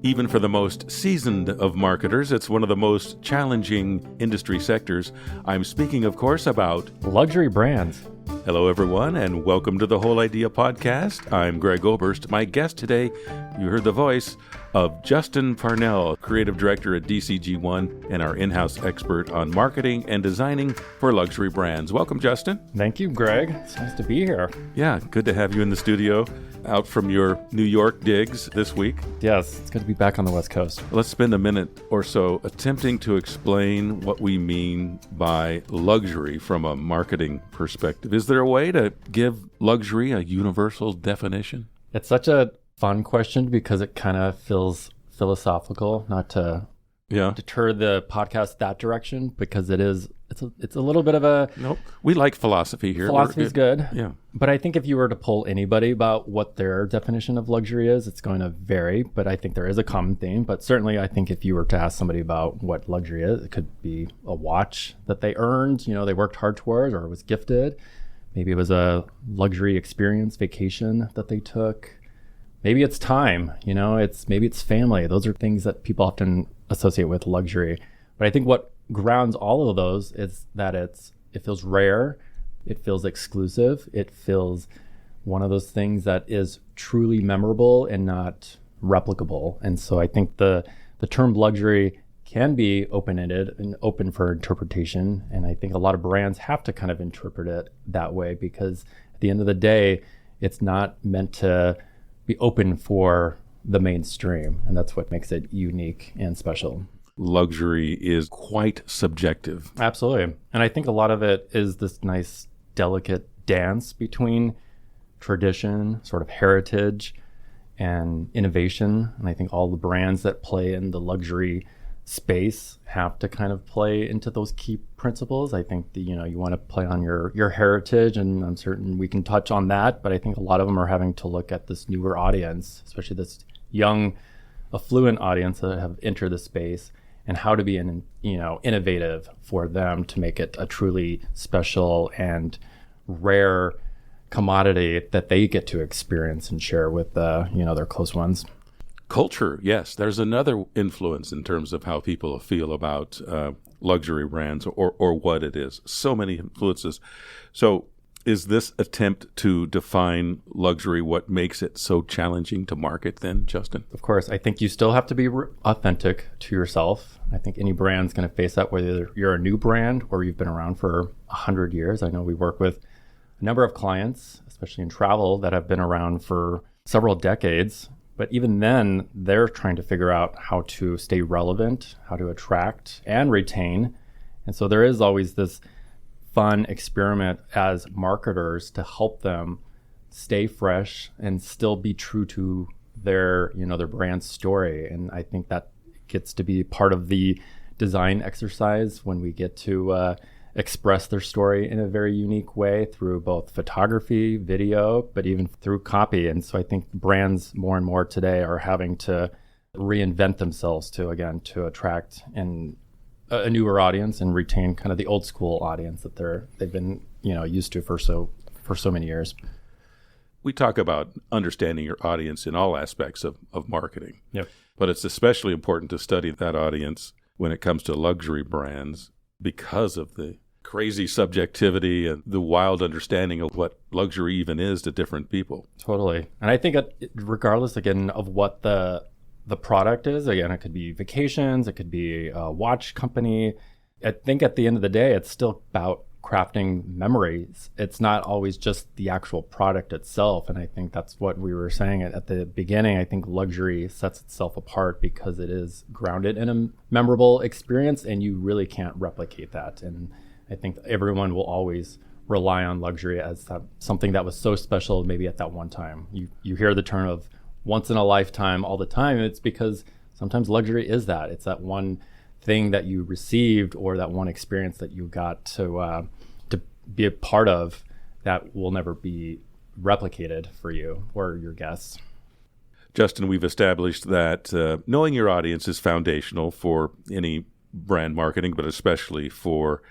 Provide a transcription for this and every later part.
Even for the most seasoned of marketers, it's one of the most challenging industry sectors. I'm speaking, of course, about luxury brands. Hello, everyone, and welcome to the Whole Idea Podcast. I'm Greg Oberst. My guest today, you heard the voice of Justin Parnell, Creative Director at DCG ONE and our in-house expert on marketing and designing for luxury brands. Welcome, Justin. Thank you, Greg. It's nice to be here. Yeah, good to have you in the studio, out from your New York digs this week. Yes, it's good to be back on the West Coast. Let's spend a minute or so attempting to explain what we mean by luxury from a marketing perspective. Is there a way to give luxury a universal definition? It's such a fun question because it kind of feels philosophical, not to deter the podcast that direction, because it's a little bit of a... Nope. We like philosophy here. Philosophy's good. Yeah. But I think if you were to poll anybody about what their definition of luxury is, it's going to vary. But I think there is a common theme. But certainly I think if you were to ask somebody about what luxury is, it could be a watch that they earned, they worked hard towards, or was gifted. Maybe it was a luxury experience, vacation that they took. Maybe it's time, maybe it's family. Those are things that people often associate with luxury. But I think what grounds all of those is that it feels rare, it feels exclusive, it feels one of those things that is truly memorable and not replicable. And so I think the term luxury can be open-ended and open for interpretation. And I think a lot of brands have to kind of interpret it that way, because at the end of the day, it's not meant to be open for the mainstream. And that's what makes it unique and special. Luxury is quite subjective. Absolutely. And I think a lot of it is this nice, delicate dance between tradition, sort of heritage, and innovation. And I think all the brands that play in the luxury space have to kind of play into those key principles. I think that, you want to play on your heritage, and I'm certain we can touch on that, but I think a lot of them are having to look at this newer audience, especially this young, affluent audience that have entered the space, and how to be innovative for them to make it a truly special and rare commodity that they get to experience and share with their close ones. Culture, yes. There's another influence in terms of how people feel about luxury brands or what it is. So many influences. So is this attempt to define luxury what makes it so challenging to market then, Justin? Of course. I think you still have to be authentic to yourself. I think any brand's going to face that, whether you're a new brand or you've been around for 100 years. I know we work with a number of clients, especially in travel, that have been around for several decades. But even then, they're trying to figure out how to stay relevant, how to attract and retain. And so there is always this fun experiment as marketers to help them stay fresh and still be true to their brand story. And I think that gets to be part of the design exercise when we get to express their story in a very unique way through both photography, video, but even through copy. And so I think brands more and more today are having to reinvent themselves to attract a newer audience and retain kind of the old school audience that they've been used to for so many years. We talk about understanding your audience in all aspects of marketing. Yep. But it's especially important to study that audience when it comes to luxury brands because of the crazy subjectivity and the wild understanding of what luxury even is to different people. Totally. And I think regardless, again, of what the product is, again, it could be vacations, it could be a watch company. I think at the end of the day, it's still about crafting memories. It's not always just the actual product itself. And I think that's what we were saying at the beginning. I think luxury sets itself apart because it is grounded in a memorable experience, and you really can't replicate that. And I think everyone will always rely on luxury as something that was so special maybe at that one time. You hear the term of once in a lifetime all the time. It's because sometimes luxury is that. It's that one thing that you received or that one experience that you got to be a part of that will never be replicated for you or your guests. Justin, we've established that knowing your audience is foundational for any brand marketing, but especially for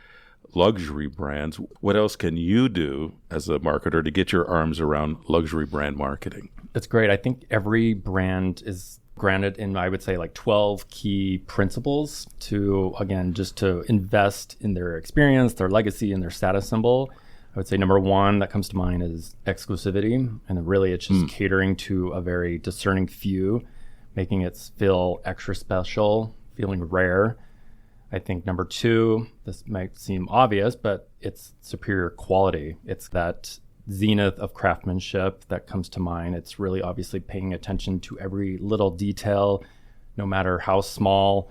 luxury brands. What else can you do as a marketer to get your arms around luxury brand marketing? It's great. I think every brand is grounded in, I would say, like 12 key principles to, again, just to invest in their experience, their legacy, and their status symbol. I would say number one that comes to mind is exclusivity. And really it's just catering to a very discerning few, making it feel extra special, feeling rare. I think number two, this might seem obvious, but it's superior quality. It's that zenith of craftsmanship that comes to mind. It's really obviously paying attention to every little detail, no matter how small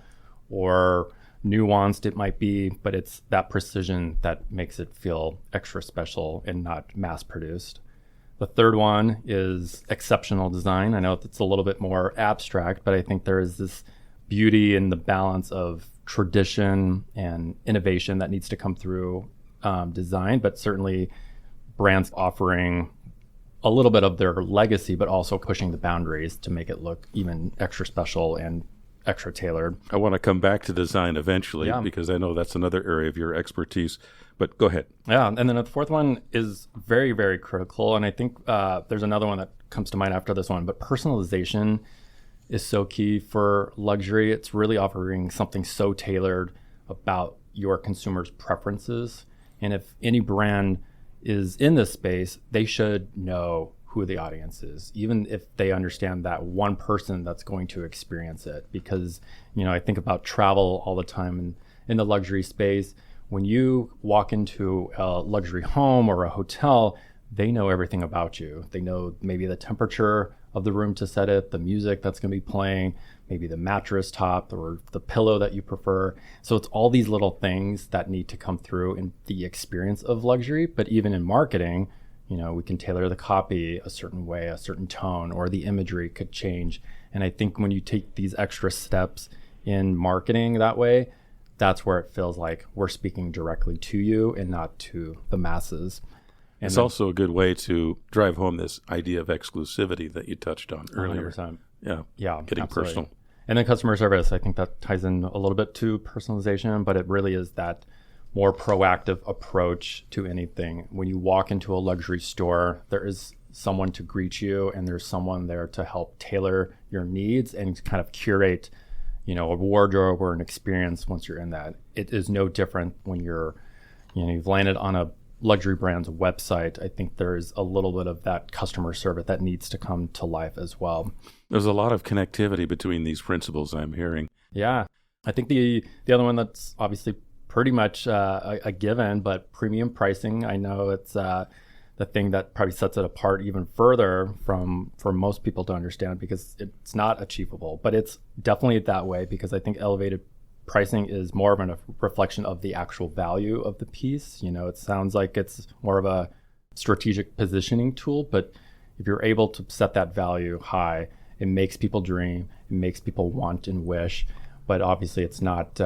or nuanced it might be, but it's that precision that makes it feel extra special and not mass produced. The third one is exceptional design. I know it's a little bit more abstract, but I think there is this beauty in the balance of tradition and innovation that needs to come through design, but certainly brands offering a little bit of their legacy, but also pushing the boundaries to make it look even extra special and extra tailored. I want to come back to design eventually because I know that's another area of your expertise, but go ahead. Yeah, and then the fourth one is very, very critical. And I think there's another one that comes to mind after this one, but personalization is so key for luxury. It's really offering something so tailored about your consumers' preferences. And if any brand is in this space, they should know who the audience is, even if they understand that one person that's going to experience it. Because, I think about travel all the time in the luxury space. When you walk into a luxury home or a hotel, they know everything about you. They know maybe the temperature of the room to set it, the music that's going to be playing, maybe the mattress top or the pillow that you prefer. So it's all these little things that need to come through in the experience of luxury. But even in marketing, we can tailor the copy a certain way, a certain tone, or the imagery could change. And I think when you take these extra steps in marketing that way, that's where it feels like we're speaking directly to you and not to the masses. And it's also a good way to drive home this idea of exclusivity that you touched on earlier. 100%. Yeah, getting absolutely. personal. And then customer service, I think that ties in a little bit to personalization, but it really is that more proactive approach to anything. When you walk into a luxury store, there is someone to greet you and there's someone there to help tailor your needs and kind of curate, a wardrobe or an experience once you're in that. It is no different when you've landed on a luxury brand's website. I think there's a little bit of that customer service that needs to come to life as well. There's a lot of connectivity between these principles I'm hearing. Yeah. I think the other one that's obviously pretty much a given, but premium pricing, I know it's the thing that probably sets it apart even further for most people to understand, because it's not achievable, but it's definitely that way because I think elevated pricing is more of a reflection of the actual value of the piece. It sounds like it's more of a strategic positioning tool, but if you're able to set that value high, it makes people dream, it makes people want and wish, but obviously it's not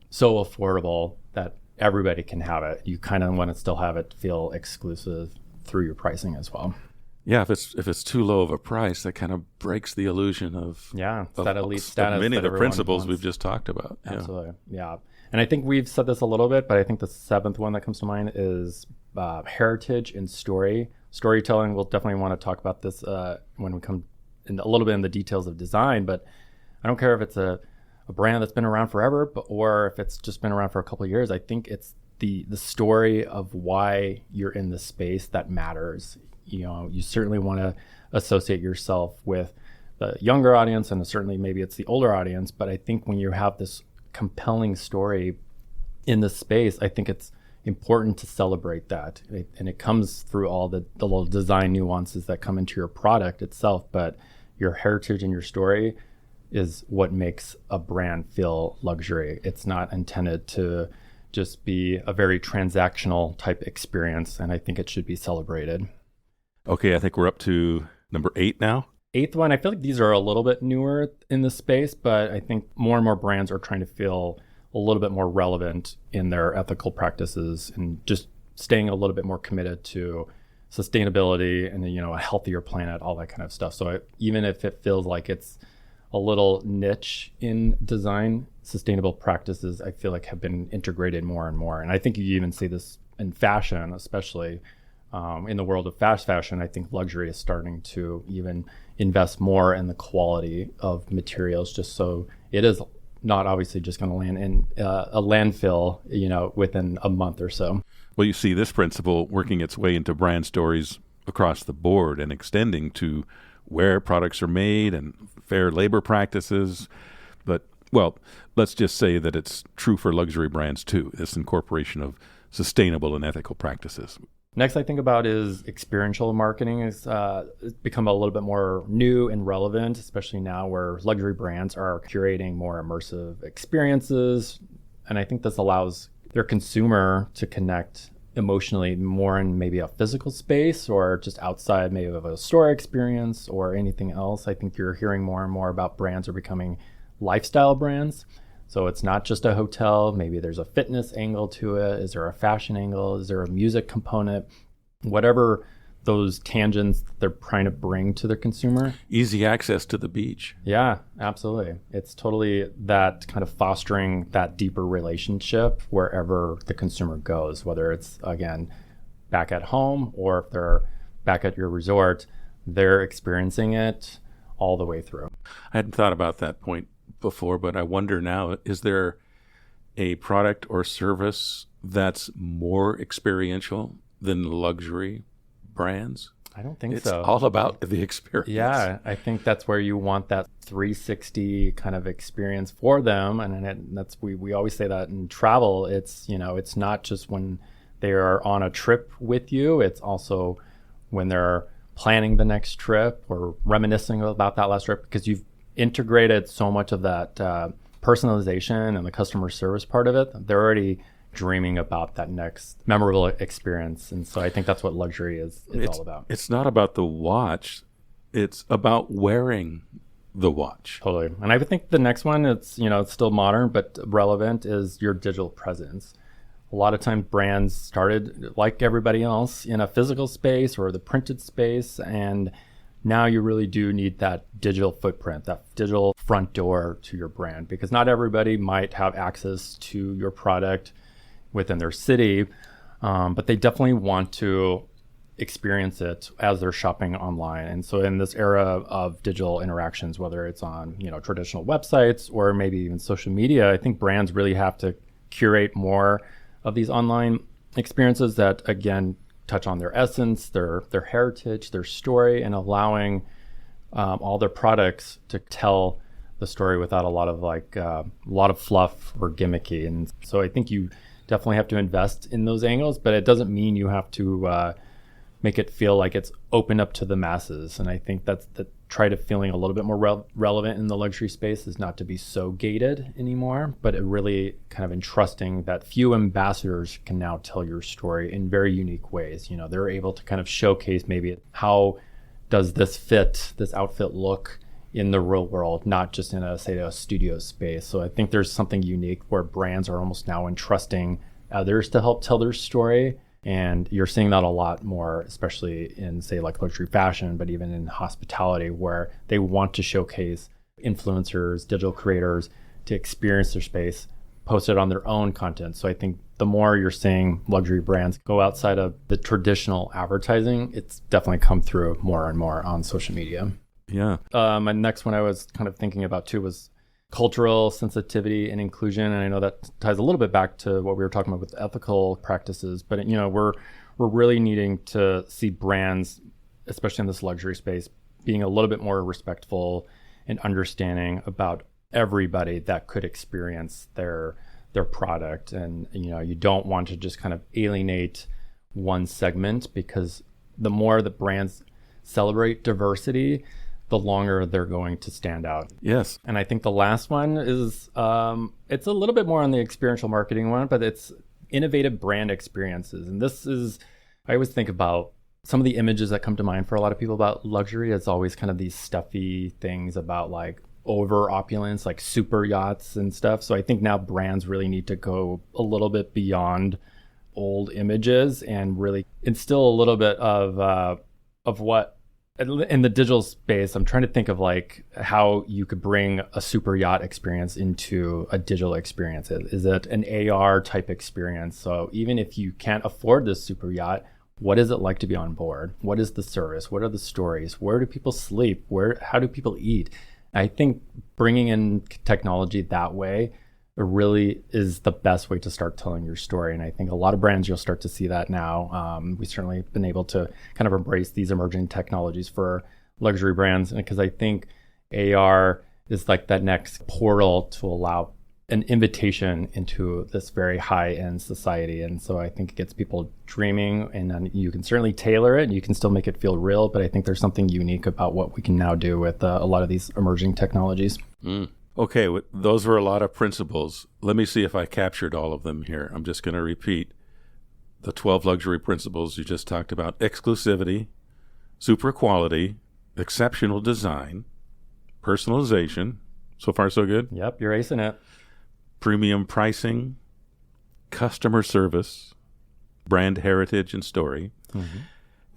so affordable that everybody can have it. You kind of want to still have it feel exclusive through your pricing as well. Yeah, if it's too low of a price, that kind of breaks the illusion of that elite status. Many of the principles wants. we've just talked about. Absolutely, yeah. And I think we've said this a little bit, but I think the seventh one that comes to mind is heritage and storytelling. We'll definitely want to talk about this when we come in a little bit in the details of design. But I don't care if it's a brand that's been around forever, or if it's just been around for a couple of years. I think it's the story of why you're in the space that matters. You certainly want to associate yourself with the younger audience, and certainly maybe it's the older audience. But I think when you have this compelling story in the space, I think it's important to celebrate that. And it comes through all the little design nuances that come into your product itself. But your heritage and your story is what makes a brand feel luxury. It's not intended to just be a very transactional type experience, and I think it should be celebrated. Okay, I think we're up to number 8 now. Eighth one, I feel like these are a little bit newer in the space, but I think more and more brands are trying to feel a little bit more relevant in their ethical practices and just staying a little bit more committed to sustainability and a healthier planet, all that kind of stuff. So even if it feels like it's a little niche in design, sustainable practices, I feel like have been integrated more and more. And I think you even see this in fashion, especially in the world of fast fashion, I think luxury is starting to even invest more in the quality of materials, just so it is not obviously just going to land in a landfill, within a month or so. Well, you see this principle working its way into brand stories across the board and extending to where products are made and fair labor practices. But, well, let's just say that it's true for luxury brands too, this incorporation of sustainable and ethical practices. Next I think about is experiential marketing has become a little bit more new and relevant, especially now where luxury brands are curating more immersive experiences. And I think this allows their consumer to connect emotionally more in maybe a physical space or just outside maybe of a store experience or anything else. I think you're hearing more and more about brands are becoming lifestyle brands. So it's not just a hotel, maybe there's a fitness angle to it. Is there a fashion angle? Is there a music component? Whatever those tangents they're trying to bring to the consumer. Easy access to the beach. Yeah, absolutely. It's totally that kind of fostering that deeper relationship wherever the consumer goes, whether it's, again, back at home or if they're back at your resort, they're experiencing it all the way through. I hadn't thought about that point before, but I wonder now, is there a product or service that's more experiential than luxury brands? I don't think it's so. It's all about the experience. Yeah, I think that's where you want that 360 kind of experience for them. And that's we always say that in travel, it's, it's not just when they are on a trip with you, it's also when they're planning the next trip or reminiscing about that last trip, because you've integrated so much of that personalization and the customer service part of it. They're already dreaming about that next memorable experience. And so I think that's what luxury is all about. It's not about the watch. It's about wearing the watch. Totally. And I think the next one, it's still modern, but relevant, is your digital presence. A lot of times brands started like everybody else in a physical space or the printed space. And now you really do need that digital footprint, that digital front door to your brand, because not everybody might have access to your product within their city, but they definitely want to experience it as they're shopping online. And so in this era of digital interactions, whether it's on traditional websites or maybe even social media, I think brands really have to curate more of these online experiences that, again, touch on their essence, their heritage, their story, and allowing all their products to tell the story without a lot of fluff or gimmicky. And so I think you definitely have to invest in those angles, but it doesn't mean you have to make it feel like it's open up to the masses. And I think that's the try to feeling a little bit more relevant in the luxury space is not to be so gated anymore, but it really kind of entrusting that few ambassadors can now tell your story in very unique ways. They're able to kind of showcase maybe how does this outfit look in the real world, not just in a studio space. So I think there's something unique where brands are almost now entrusting others to help tell their story. And you're seeing that a lot more, especially in, say, like luxury fashion, but even in hospitality, where they want to showcase influencers, digital creators to experience their space, post it on their own content. So I think the more you're seeing luxury brands go outside of the traditional advertising, it's definitely come through more and more on social media. Yeah. My next one I was kind of thinking about too was cultural sensitivity and inclusion. And I know that ties a little bit back to what we were talking about with ethical practices, but we're really needing to see brands, especially in this luxury space, being a little bit more respectful and understanding about everybody that could experience their product. And you don't want to just kind of alienate one segment, because the more the brands celebrate diversity, the longer they're going to stand out. Yes. And I think the last one is, it's a little bit more on the experiential marketing one, but it's innovative brand experiences. And this is, I always think about some of the images that come to mind for a lot of people about luxury. It's always kind of these stuffy things about like over opulence, like super yachts and stuff. So I think now brands really need to go a little bit beyond old images and really instill a little bit of what, in the digital space, I'm trying to think of like how you could bring a super yacht experience into a digital experience. Is it an AR type experience? So even if you can't afford this super yacht, What is it like to be on board? What is the service? What are the stories? Where do people sleep? How do people eat? I think bringing in technology that way really is the best way to start telling your story. And I think a lot of brands, you'll start to see that now. We've certainly been able to kind of embrace these emerging technologies for luxury brands, because I think AR is like that next portal to allow an invitation into this very high-end society. And so I think it gets people dreaming, and then you can certainly tailor it and you can still make it feel real. But I think there's something unique about what we can now do with a lot of these emerging technologies. Okay, those were a lot of principles. Let me see if I captured all of them here. I'm just going to repeat the 12 luxury principles you just talked about: exclusivity, super quality, exceptional design, personalization. So far, so good? Yep, you're acing it. Premium pricing, customer service, brand heritage and story,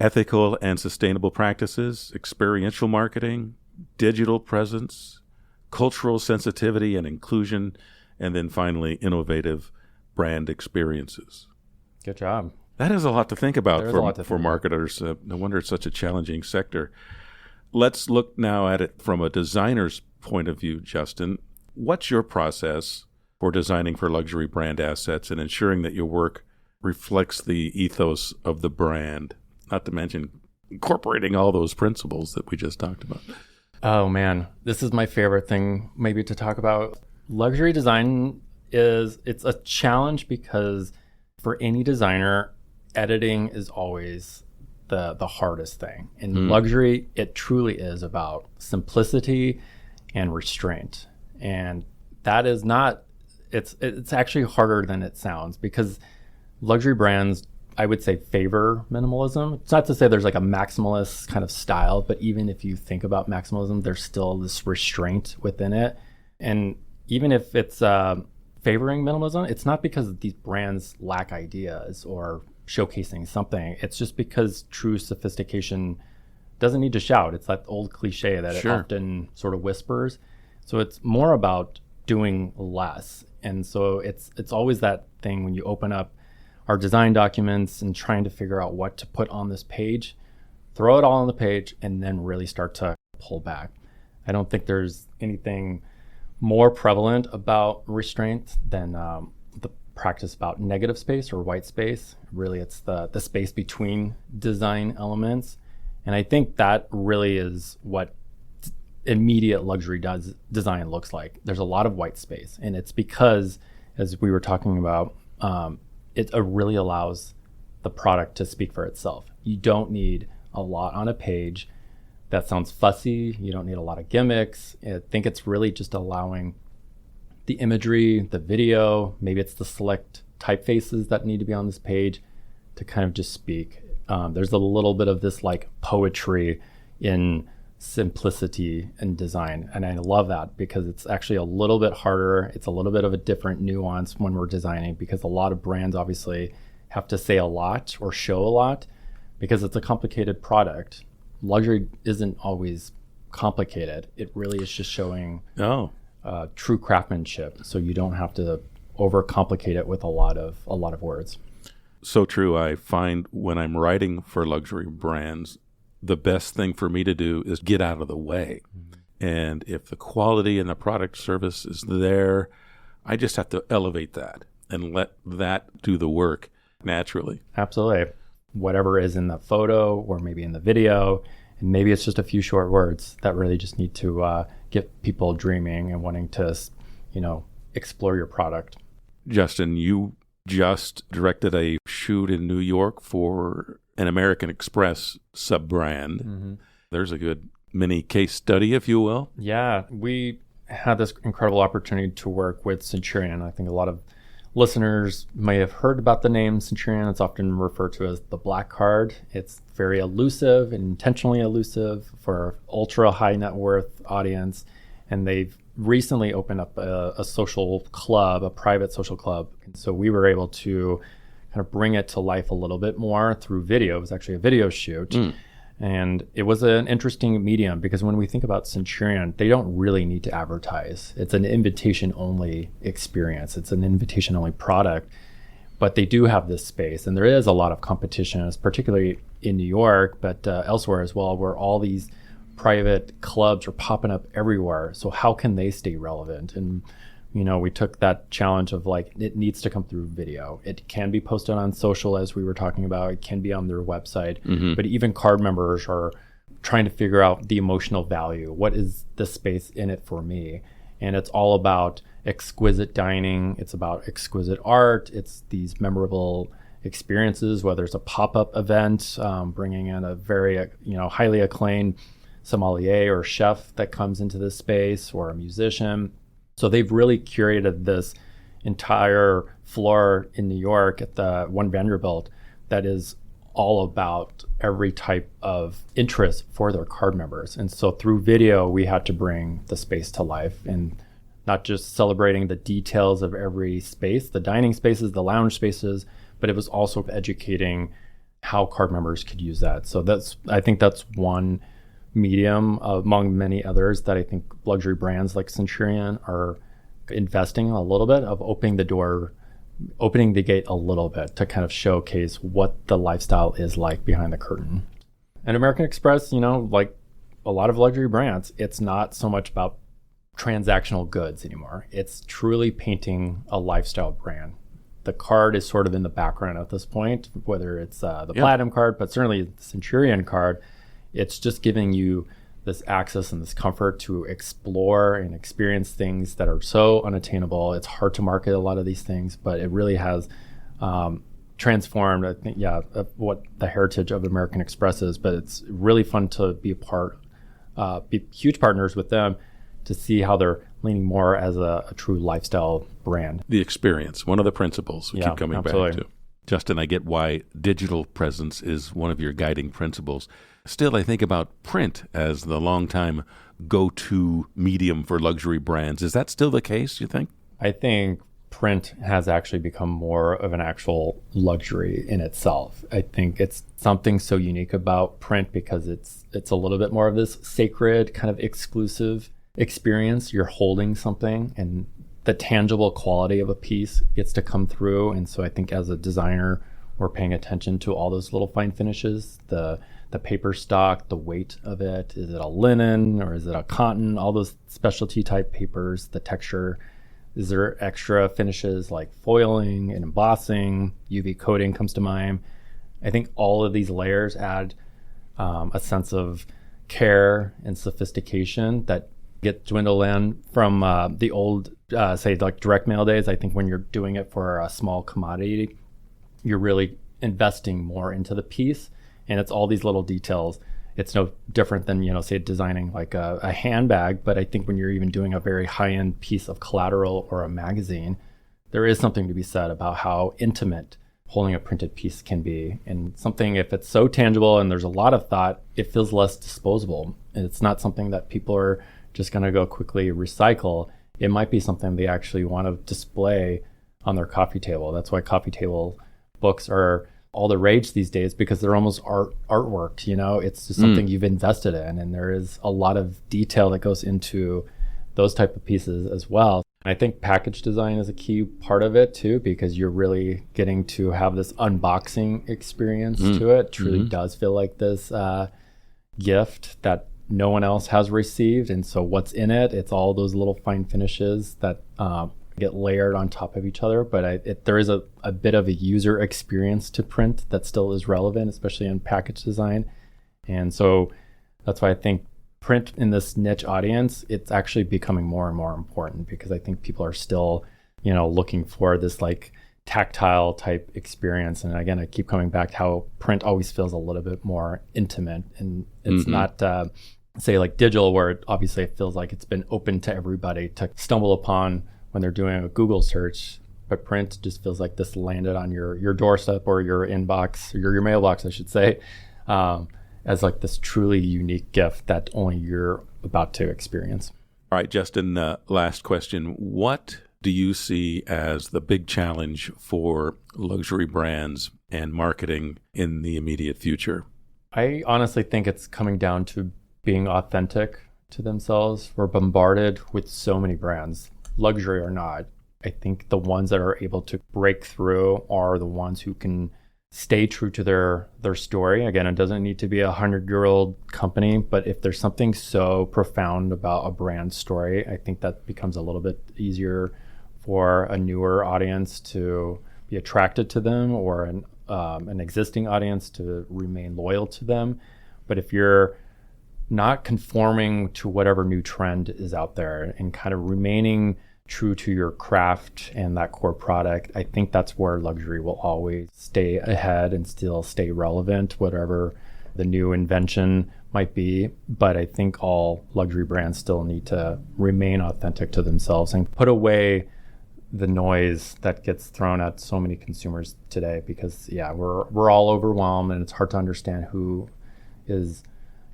ethical and sustainable practices, experiential marketing, digital presence, cultural sensitivity and inclusion, and then finally, innovative brand experiences. Good job. That is a lot to think about for marketers. No wonder it's such a challenging sector. Let's look now at it from a designer's point of view, Justin. What's your process for designing for luxury brand assets and ensuring that your work reflects the ethos of the brand, not to mention incorporating all those principles that we just talked about? Oh man, this is my favorite thing maybe to talk about. Luxury design it's a challenge because for any designer, editing is always the hardest thing. In luxury, it truly is about simplicity and restraint. And that is not, it's actually harder than it sounds, because luxury brands, I would say, favor minimalism. It's not to say there's like a maximalist kind of style, but even if you think about maximalism, there's still this restraint within it. And even if it's favoring minimalism, it's not because these brands lack ideas or showcasing something. It's just because true sophistication doesn't need to shout. It's that old cliche that it often sort of whispers. So it's more about doing less. And so it's always that thing when you open up our design documents and trying to figure out what to put on this page, throw it all on the page and then really start to pull back. I don't think there's anything more prevalent about restraint than the practice about negative space or white space. Really, it's the space between design elements. And I think that really is what immediate luxury design looks like. There's a lot of white space, and it's because, as we were talking about, it really allows the product to speak for itself. You don't need a lot on a page that sounds fussy. You don't need a lot of gimmicks. I think it's really just allowing the imagery, the video, maybe it's the select typefaces that need to be on this page to kind of just speak. There's a little bit of this like poetry in simplicity and design. And I love that because it's actually a little bit harder. It's a little bit of a different nuance when we're designing, because a lot of brands obviously have to say a lot or show a lot because it's a complicated product. Luxury isn't always complicated. It really is just showing true craftsmanship. So you don't have to overcomplicate it with a lot of words. So true. I find when I'm writing for luxury brands, the best thing for me to do is get out of the way. And if the quality and the product service is there, I just have to elevate that and let that do the work naturally. Absolutely. Whatever is in the photo or maybe in the video, and maybe it's just a few short words that really just need to get people dreaming and wanting to, explore your product. Justin, you just directed a shoot in New York for an American Express sub-brand. There's a good mini case study, if you will. Yeah, we had this incredible opportunity to work with Centurion. I think a lot of listeners may have heard about the name Centurion. It's often referred to as the black card. It's very elusive and intentionally elusive for ultra high net worth audience. And they've recently opened up a social club, a private social club. And so we were able to kind of bring it to life a little bit more through video. It was actually a video shoot. And it was an interesting medium because when we think about Centurion, they don't really need to advertise. It's an invitation-only experience. It's an invitation-only product. but they do have this space, and there is a lot of competition, particularly in New York, but elsewhere as well, where all these private clubs are popping up everywhere. So how can they stay relevant? And we took that challenge of like, it needs to come through video. It can be posted on social, as we were talking about. It can be on their website. But even card members are trying to figure out the emotional value. What is the space in it for me? And it's all about exquisite dining. It's about exquisite art. It's these memorable experiences, whether it's a pop-up event, bringing in a very highly acclaimed sommelier or chef that comes into this space, or a musician. So they've really curated this entire floor in New York at the One Vanderbilt that is all about every type of interest for their card members. And so through video, we had to bring the space to life, and not just celebrating the details of every space, the dining spaces, the lounge spaces, but it was also educating how card members could use that. So I think that's one medium among many others that I think luxury brands like Centurion are investing a little bit of, opening the gate a little bit to kind of showcase what the lifestyle is like behind the curtain. And American Express, like a lot of luxury brands, it's not so much about transactional goods anymore. It's truly painting a lifestyle brand. The card is sort of in the background at this point, whether it's the Platinum card, but certainly the Centurion card. It's just giving you this access and this comfort to explore and experience things that are so unattainable. It's hard to market a lot of these things, but it really has transformed, I think, of what the heritage of American Express is. But it's really fun to be be huge partners with them to see how they're leaning more as a true lifestyle brand. The experience, one of the principles we keep coming back to. Justin, I get why digital presence is one of your guiding principles. Still, I think about print as the longtime go-to medium for luxury brands. Is that still the case, you think? I think print has actually become more of an actual luxury in itself. I think it's something so unique about print because it's a little bit more of this sacred kind of exclusive experience. You're holding something, and the tangible quality of a piece gets to come through. And so I think as a designer, we're paying attention to all those little fine finishes, the paper stock, the weight of it. Is it a linen or is it a cotton? All those specialty type papers, the texture. Is there extra finishes like foiling and embossing? UV coating comes to mind. I think all of these layers add a sense of care and sophistication that get dwindled in from the old, say, like direct mail days. I think when you're doing it for a small commodity, you're really investing more into the piece, and it's all these little details. It's no different than, say, designing like a handbag, but I think when you're even doing a very high-end piece of collateral or a magazine, there is something to be said about how intimate holding a printed piece can be. And something, if it's so tangible and there's a lot of thought, it feels less disposable. And it's not something that people are just going to go quickly recycle. It might be something they actually want to display on their coffee table. That's why coffee table books are all the rage these days, because they're almost artwork. It's just something you've invested in, and there is a lot of detail that goes into those type of pieces as well. And I think package design is a key part of it too, because you're really getting to have this unboxing experience to it. It truly does feel like this gift that no one else has received. And so what's in it, it's all those little fine finishes that get layered on top of each other. But there is a bit of a user experience to print that still is relevant, especially in package design. And so that's why I think print in this niche audience, it's actually becoming more and more important, because I think people are still, looking for this like tactile type experience. And again, I keep coming back to how print always feels a little bit more intimate, and it's not say like digital, where it feels like it's been open to everybody to stumble upon when they're doing a Google search. But print just feels like this landed on your doorstep or your inbox, or your mailbox, I should say, as like this truly unique gift that only you're about to experience. All right, Justin, last question. What do you see as the big challenge for luxury brands and marketing in the immediate future? I honestly think it's coming down to being authentic to themselves. We're bombarded with so many brands, luxury or not. I think the ones that are able to break through are the ones who can stay true to their story. Again, it doesn't need to be 100-year-old company, but if there's something so profound about a brand story, I think that becomes a little bit easier for a newer audience to be attracted to them, or an existing audience to remain loyal to them. But if you're not conforming to whatever new trend is out there and kind of remaining true to your craft and that core product, I think that's where luxury will always stay ahead and still stay relevant, whatever the new invention might be. But I think all luxury brands still need to remain authentic to themselves and put away the noise that gets thrown at so many consumers today, because we're all overwhelmed and it's hard to understand who is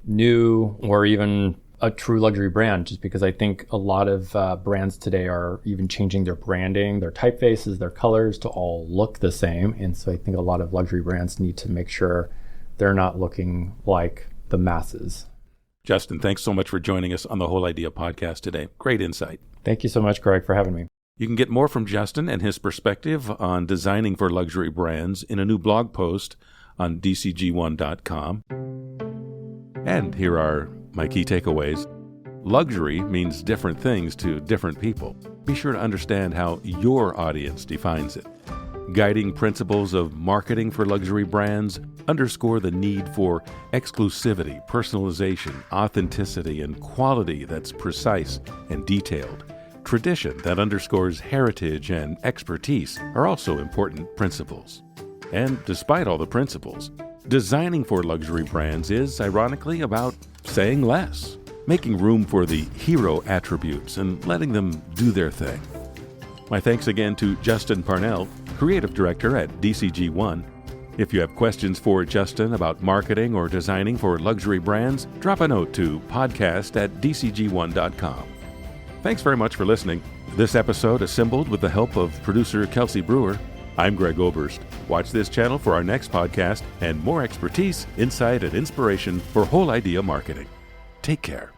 new or even a true luxury brand, just because I think a lot of brands today are even changing their branding, their typefaces, their colors to all look the same. And so I think a lot of luxury brands need to make sure they're not looking like the masses. Justin, thanks so much for joining us on the Whole Idea podcast today. Great insight. Thank you so much, Greg, for having me. You can get more from Justin and his perspective on designing for luxury brands in a new blog post on DCG ONE.com. And here are my key takeaways. Luxury means different things to different people. Be sure to understand how your audience defines it. Guiding principles of marketing for luxury brands underscore the need for exclusivity, personalization, authenticity, and quality that's precise and detailed. Tradition that underscores heritage and expertise are also important principles. And despite all the principles, designing for luxury brands is, ironically, about saying less, making room for the hero attributes and letting them do their thing. My thanks again to Justin Parnell, Creative Director at DCG ONE. If you have questions for Justin about marketing or designing for luxury brands, drop a note to podcast@dcgone.com. Thanks very much for listening. This episode assembled with the help of producer Kelsey Brewer. I'm Greg Oberst. Watch this channel for our next podcast and more expertise, insight, and inspiration for whole idea marketing. Take care.